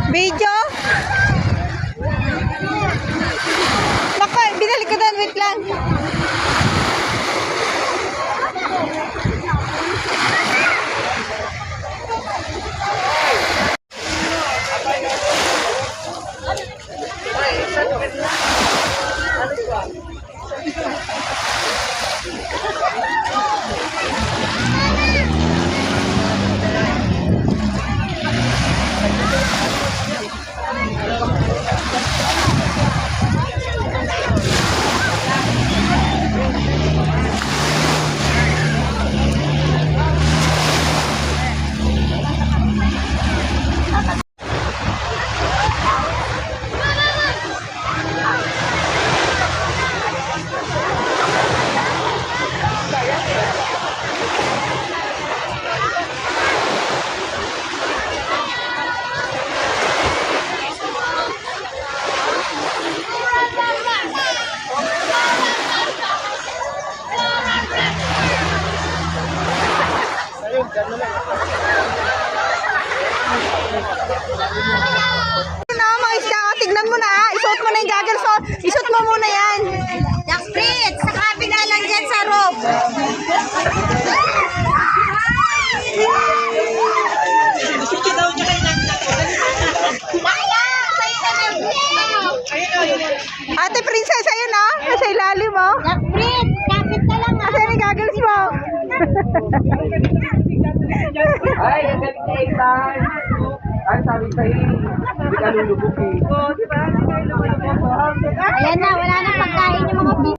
Video? Nako, binalik ko doon. Wait lang. Mga isda, tignan mo na. Isuot mo na yung goggles. So, isuot mo muna yan. Jack Fritz, sa kabila lang dyan sa rope. Ate Princess, ayun na. Nasa ilalim mo. Jack Fritz, kapit ka lang. Asa yung goggles mo? Ay, ang galing na Ethan. Ay, sabi sa'yo, hindi ka lulubog eh. Ayan na, wala na pagkain yung mga